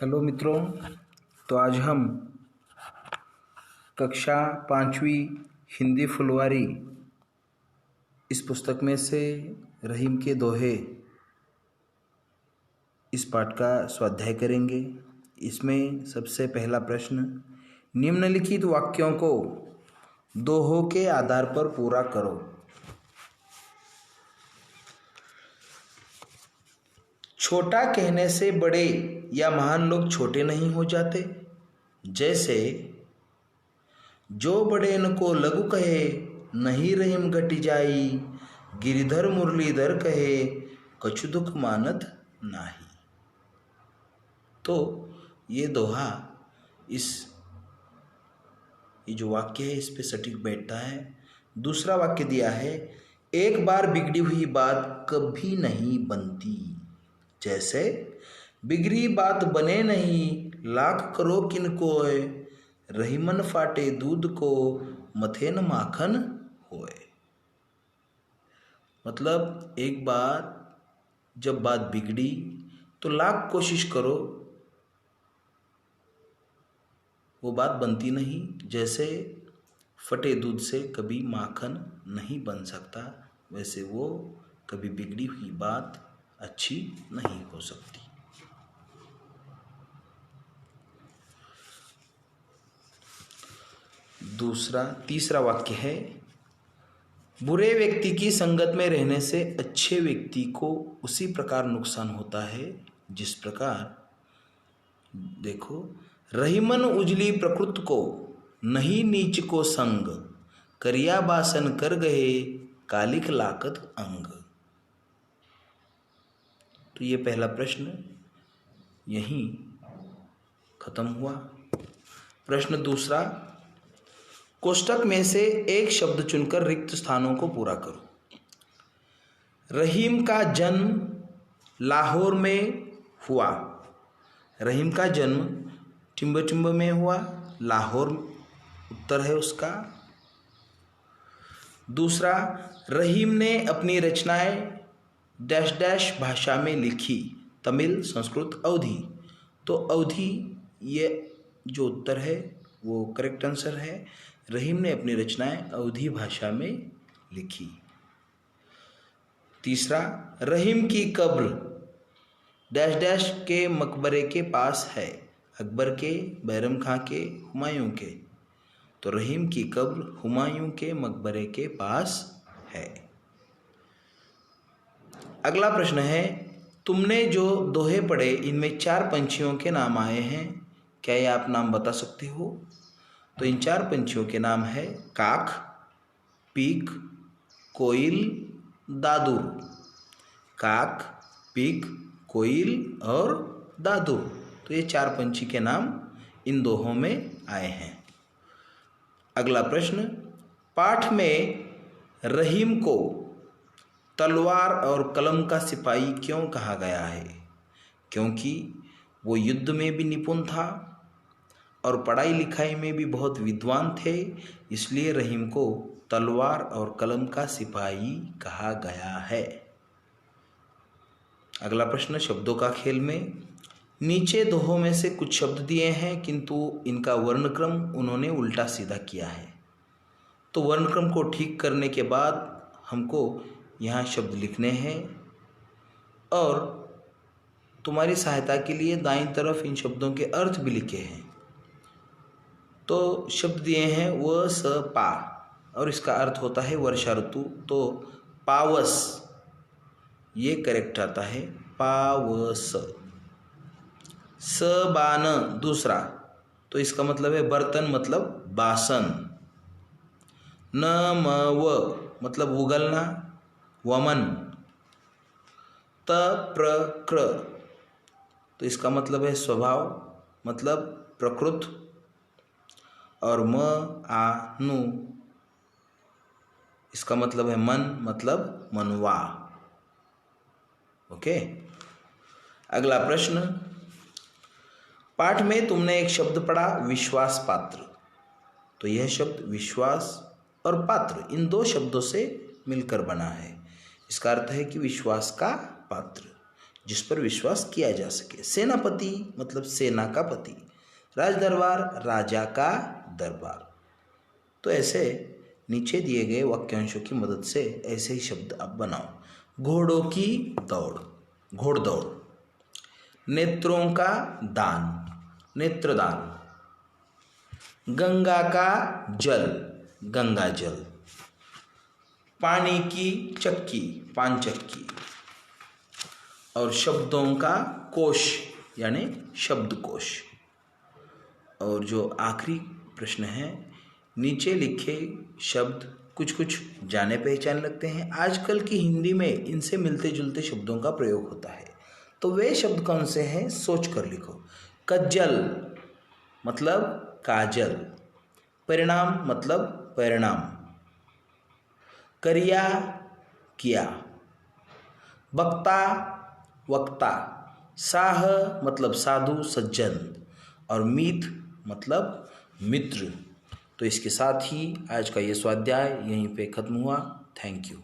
Hello मित्रों, तो आज हम कक्षा 5वीं हिंदी फुलवारी इस पुस्तक में से रहीम के दोहे इस पाठ का स्वाध्याय करेंगे। इसमें सबसे पहला प्रश्न, निम्नलिखित वाक्यों को दोहों के आधार पर पूरा करो। छोटा कहने से बड़े या महान लोग छोटे नहीं हो जाते। जैसे जो बड़े न को लघु कहे, नहीं रहीम घटी जाई, गिरिधर मुरलीधर कहे, कछु दुख मानत नाही। तो ये दोहा ये जो वाक्य है इस पे सटीक बैठता है। दूसरा वाक्य दिया है, एक बार बिगड़ी हुई बात कभी नहीं बनती। जैसे बिगड़ी बात बने नहीं, लाख करो किन कोय, रहीमन फाटे दूध को, मथे न माखन होए। मतलब एक बार जब बात बिगड़ी तो लाख कोशिश करो, वो बात बनती नहीं। जैसे फटे दूध से कभी माखन नहीं बन सकता, वैसे वो कभी बिगड़ी हुई बात अच्छी नहीं हो सकती। तीसरा वाक्य है, बुरे व्यक्ति की संगत में रहने से अच्छे व्यक्ति को उसी प्रकार नुकसान होता है जिस प्रकार, देखो, रहीमन उजली प्रकृत को, नहीं नीच को संग, करिया बासन कर गए, कालिक लाकत अंग। तो ये पहला प्रश्न यहीं खत्म हुआ। प्रश्न दूसरा, कोष्टक में से एक शब्द चुनकर रिक्त स्थानों को पूरा करो। रहीम का जन्म लाहौर में हुआ। रहीम का जन्म टिम्ब में हुआ, लाहौर उत्तर है उसका। दूसरा, रहीम ने अपनी रचनाएं डैश डैश भाषा में लिखी, तमिल, संस्कृत, अवधी। तो अवधी ये जो उत्तर है वो करेक्ट आंसर है। रहीम ने अपनी रचनाएं अवधी भाषा में लिखी। तीसरा, रहीम की कब्र डैश डैश के मकबरे के पास है, अकबर के, बैरम खां के, हुमायूं के। तो रहीम की कब्र हुमायूं के मकबरे के पास है। अगला प्रश्न है, तुमने जो दोहे पढ़े इनमें 4 पंछियों के नाम आए हैं, क्या ये आप नाम बता सकते हो? तो इन 4 पंछियों के नाम है काक, पीक, कोयल, दादुर। काक, पीक, कोयल और दादुर। तो ये 4 पंछी के नाम इन दोहों में आए हैं। अगला प्रश्न, पाठ में रहीम को तलवार और कलम का सिपाही क्यों कहा गया है? क्योंकि वो युद्ध में भी निपुण था और पढ़ाई लिखाई में भी बहुत विद्वान थे, इसलिए रहीम को तलवार और कलम का सिपाही कहा गया है। अगला प्रश्न, शब्दों का खेल में नीचे दोहों में से कुछ शब्द दिए हैं किंतु इनका वर्णक्रम उन्होंने उल्टा सीधा किया है। तो वर्णक्रम को ठीक करने के बाद हमको यहाँ शब्द लिखने हैं और तुम्हारी सहायता के लिए दाईं तरफ इन शब्दों के अर्थ भी लिखे हैं। तो शब्द दिए हैं व स पा और इसका अर्थ होता है वर्षा ऋतु। तो पावस ये करेक्ट आता है, पावस। बान दूसरा, तो इसका मतलब है बर्तन, मतलब बासन। व मतलब उगलना, वमन। क्र तो इसका मतलब है स्वभाव, मतलब प्रकृत। और नु इसका मतलब है मन, मतलब मनवा। ओके। अगला प्रश्न, पाठ में तुमने एक शब्द पढ़ा विश्वास पात्र। तो यह शब्द विश्वास और पात्र इन 2 शब्दों से मिलकर बना है। इसका अर्थ है कि विश्वास का पात्र। जिस पर विश्वास किया जा सके। सेनापति मतलब सेना का पति। राजदरबार राजा का दरबार। तो ऐसे नीचे दिए गए वाक्यांशों की मदद से ऐसे ही शब्द आप बनाओ। घोड़ों की दौड़, घोड़दौड़। नेत्रों का दान, नेत्रदान। गंगा का जल, गंगा जल। पानी की चक्की, पानचक्की। और शब्दों का कोश यानी शब्दकोश। और जो आखिरी प्रश्न है, नीचे लिखे शब्द कुछ कुछ जाने पहचान लगते हैं। आजकल की हिंदी में इनसे मिलते जुलते शब्दों का प्रयोग होता है, तो वे शब्द कौन से हैं सोच कर लिखो। कज्जल मतलब काजल। परिणाम मतलब परिणाम। करिया किया। वक्ता वक्ता। साह मतलब साधु सज्जन। और मीत मतलब मित्र। तो इसके साथ ही आज का ये स्वाध्याय यहीं पे ख़त्म हुआ। Thank you.